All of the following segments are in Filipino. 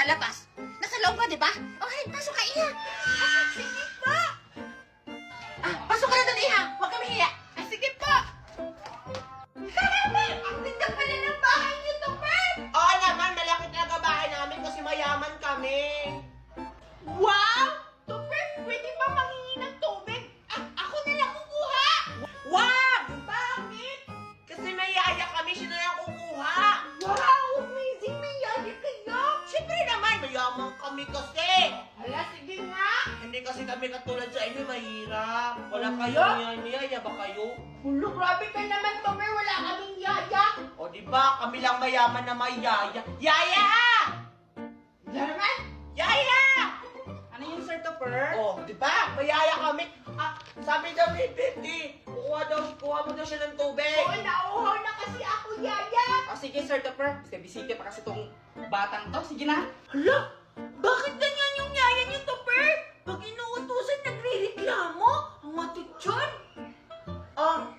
nasa labas. Nasa loob ka, di ba? Okay, pasok ka, Iha. Sige po. Pasok ka na doon, Iha. Huwag ka mahiya. Sige po. Ang ganda pala ng bahay niyo, Tupper. Oo naman, malaki talaga bahay namin kasi mayaman kami. Wow! Tupper, pwede ba manghingi ng tubig? Ako na lang kukuha. Wag! Bakit? Kasi may yaya kami, siya na lang kukuha. Wow! Amazing! May yaya kayo. Siyempre naman, mayaman kami kasi. Hala, sige nga. Hindi kasi kami katulad sa inyo, mahirap. Wala Ano? kayo niyaya ba kayo? Hulo, grabe ka naman, Tupper. Wala kaming yaya. O di ba kami lang mayaman na may yaya. Yaya! Wala naman. Yaya! Ano yung Sir Tupper? Oh, di ba? Mayaya kami. Sabi daw ni Betty, kuha mo daw siya ng tubig. Oo, nauhaw na kasi ako, yaya. Sige, Sir Tupper. Bisita pa kasi tong batang to. Sige na. Hala, bakit ganyan yung yaya niyo, Tupper? Pag inuutusan, nagre-reklamo. Ang matutyon.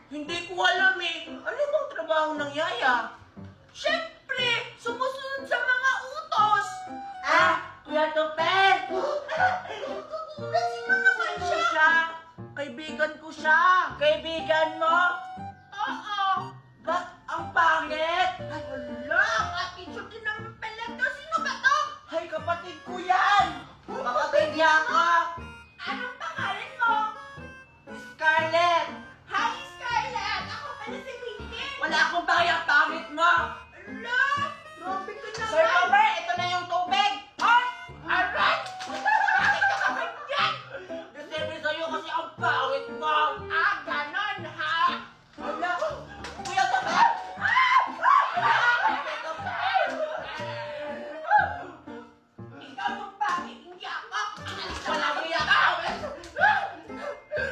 Hindi ko alam eh. Ano bang trabaho ng yaya? Siyempre, sumusunod sa mga utos. Kuya Tupper! Sino naman siya? Kaibigan ko siya. Kaibigan mo? Oo. Ba't ang pangit? Ay, hala, ang attitude din naman pala to. Sino ba to? Ay, kapatid ko yan! Kapatid niya ka! Anong pangalan mo? Scarlett! Hi, Scarlett. Ako pala si Winnie. Wala akong bayang pangit mo! Hala, grabe ka naman. Sir Tupper, ito na yung tubig! Alright. Bakit ka naman yan? Deserve sa'yo kasi ang pangit mo! Ganon, ha? Wala! Kuya Tupper! Ikaw yung bakit hindi ako? Wala mo yan!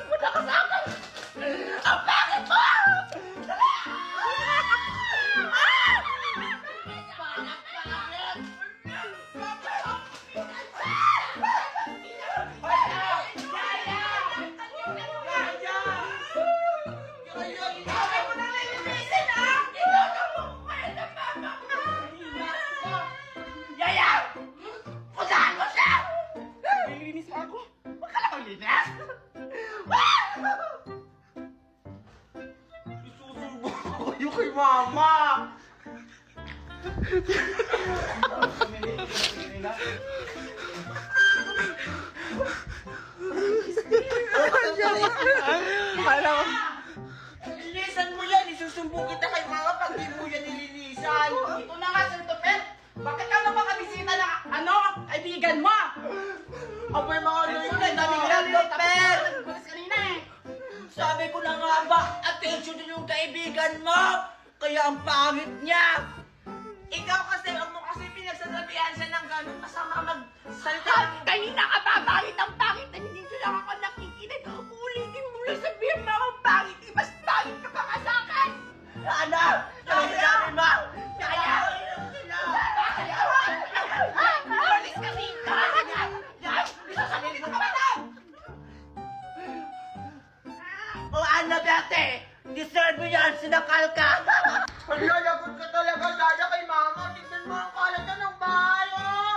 Wala ka sa akin. Ang bakit mo? Yaya! Puntahan mo siya! Nililinis pa ako. Huwag ka lang maglinis! Isusumbong ko kayo kay mama! Linisan mo yan! Isusumbong kita kay mama pag di mo yan nilinisan! Ito na nga, Sir Tupper. Bakit ka naman kabisita ng kaibigan mo? Abay mga ano yun, ang dami Tapos lang, Tupper! nagbulis kanina eh. Sabi ko na nga ba, attention din yung kaibigan mo! Kaya ang pangit niya! Ikaw kasi, huwag mo kasi pinagsasabihan siya ng gano'ng masama magsalita. Kanina ka ba pangit ang pangit na hindi ko lang ako nakikinig. Ulitin mo lang sabihin mo akong pangit. Mas pangit ka pa nga sa akin. Ano? Sabi mo? Yaya! Umalis ka dito! Yan! Isasabihin mo naman na! O ano, Bete? Deserve mo yan, sinakal ka! Hala, lagot ka talaga, Dada, kay mama. Tignan mo ang kalat na ng bahay, oh!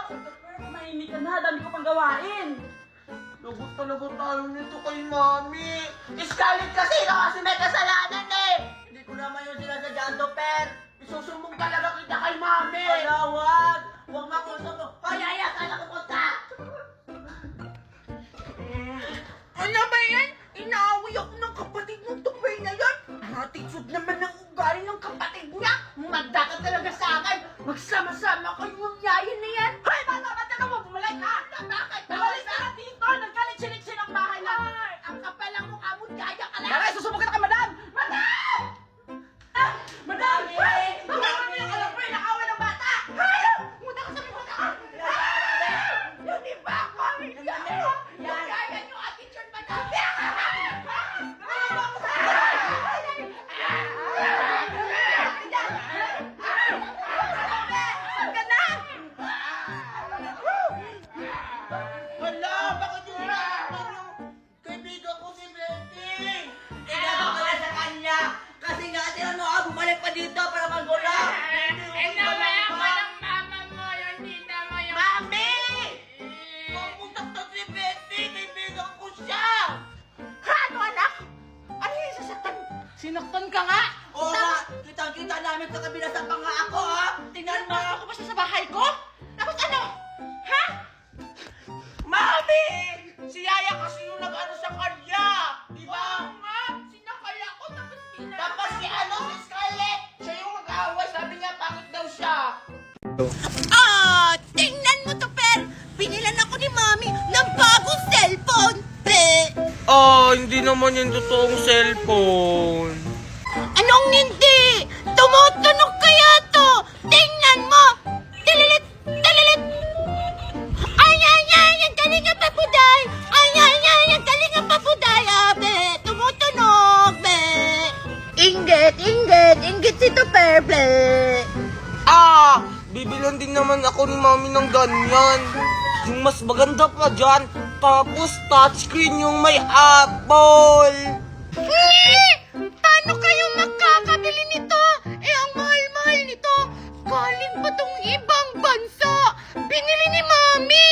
Mahimik ka na. Dami ko pang gawain. Lagot talaga tayo nito kay mami. Scarlett kasi may kasalanan eh! Hindi ko naman yung sinasadya, Tupper. Isusumbong talaga kita kay mami. Hala, wag! Huwag makusumbong. O, Yaya, saan ako punta? Ano ba yan? Inaaway ako ng kapatid ng Tupper na yan. Attitude naman ng ugali ng kapatid niya. Magda ka talaga sa akin. Magsama-sama kayo ng yaya na yan. Hoy, bata-bata ka mo, bumalik ka. Bakit? Bumalik ka na dito. Nagkalit-silit-silit ang bahay na. Ang kapal ang mukha mo, yaya ka lang. Tara, susubok kita kay Madam. Madam! Madam! Madam! Alam ko, nakaway ng bata. Muna ka sa mga bata. Hindi ba ako? Hindi ako. Yaya yung attitude, madam. Saan ka na? nagkakabilasan pa nga ako, ha? Tingnan mo ako pa siya sa bahay ko? Tapos ano? Ha? Mami! Si Yaya kasi yung nag-ano sa kanya! Di ba? nga, sinakaya ko tapos Tapos si si Scarlett, siya yung mag-aaway. Sabi niya, pangit daw siya. Tingnan mo to, Per! Binilan ako ni Mami ng bagong cellphone, Pe! Hindi naman yung totoong cellphone. Anong hindi? Tumutunog kaya to! Tingnan mo! Tililit! Tililit! Ay, ay, ay! Ang galing nga papuday! Ay, ay, ay! Ang galing nga papuday! Be! Tumutunog, be! Inggit! Inggit! Inggit si to, Per, be! Bibilan din naman ako ni Mami ng ganyan. Yung mas maganda pa dyan. Tapos touchscreen yung may apple. Paano kayo makakabili nito? Ang mahal-mahal nito. Galing pa tong ibang bansa. Binili ni Mami.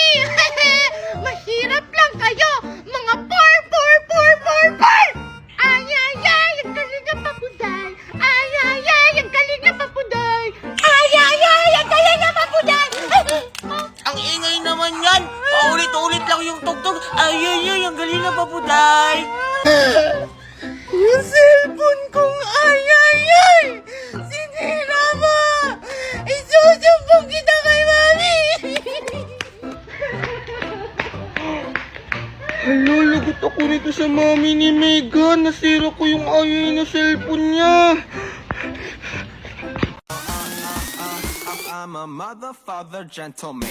Mahirap lang kayo. Mga por. Ay, ay, ay. Ang galing nga papuday. Ay, ay, ay. Ang galing nga papuday. Ay, ay, ay. Ang galing nga papuday. Ang ingay naman yan. Paulit-ulit lang yung tugtog. Ay, ang galing na papuday. Yung cellphone kong ay! Sinira mo! Isusumbong kita kay Mami! Hala, lagot ako nito sa Mami ni Megan. Nasira ko yung ayay na cellphone niya. I'm a mother, father, gentleman.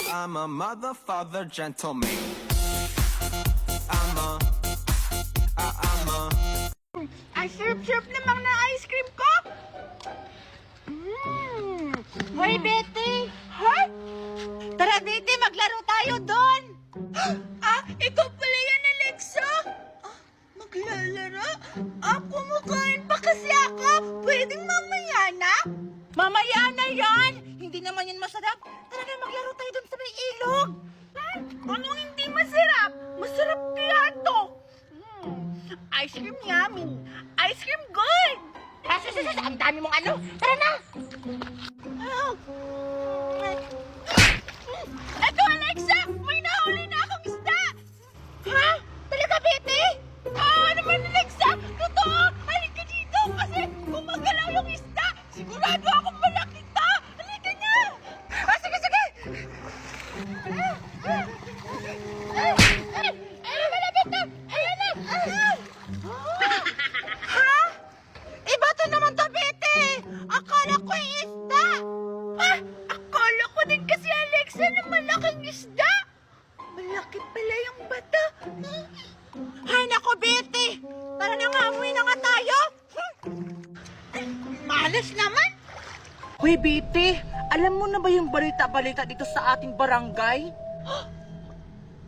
I'm a mother, father, gentleman. Ang sarap-sarap namang na ice cream ko! Hoy, Betty! Ha? Tara, Betty, maglaro tayo doon! Ikaw pala yan, Alexa! Maglalaro? Kumakain pa kasi ako! Pwedeng mamaya na? Mamaya na yan! Hindi naman yan masarap. Tara na, maglaro tayo doon sa may ilog! Anong hindi masarap? Masarap kaya to! Ice cream yummy! Ice cream good! Ang dami mong ano! Tara na! Eto, Alexa! May nahuli na akong isda! Ha? Talaga, Betty? Naman, Alexa! Totoo! Halika dito! Kasi gumagalaw yung isda! Sigurado akong malaki to! Halika na! Sige! Malapit na! Ayan na! Ha? Iba to naman to, Betty! Akala ko yung isda! Akala ko din kasi, Alexa, na malaking isda! Malaki pala yung bata! Hay nako, Betty! Tara na nga, umuwi na nga tayo! Malas naman! Hoy, Betty! Alam mo na ba yung balita-balita dito sa ating barangay?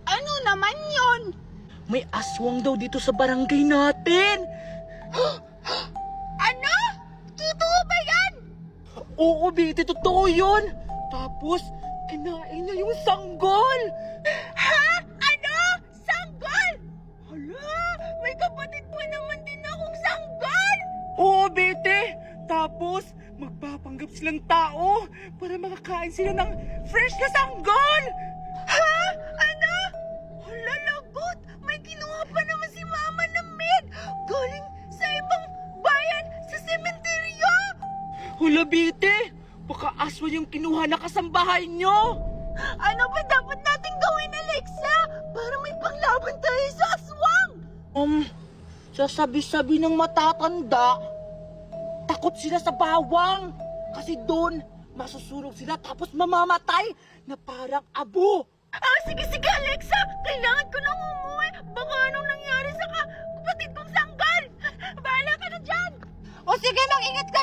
Ano naman yon? May aswang daw dito sa barangay natin! Ano? Totoo ba yan? Oo, Betty, totoo yun! Tapos, kinain niya yung sanggol! Ha? Ano? Sanggol? Hala, may kapatid pa naman din akong sanggol! Oo, Betty! Tapos, magpapanggap silang tao para makakain sila ng fresh na sanggol! Ha? Ano? Hala, lagot! May kinuha pa naman si Mama ng med! Galing sa ibang bayan sa sementeryo! Hala, Betty! Baka aswan yung kinuha na kasambahay nyo! Ano ba dapat natin gawin, Alexa? Para may panglaban tayo sa aswang! Sasabi-sabi ng matatanda, takot sila sa bawang. Kasi doon, masusunog sila tapos mamamatay na parang abo. Sige, Alexa. Kailangan ko nang umuwi. Baka anong nangyari sa kapatid kong sanggol. Bahala ka na dyan. O sige, mag-ingat ka,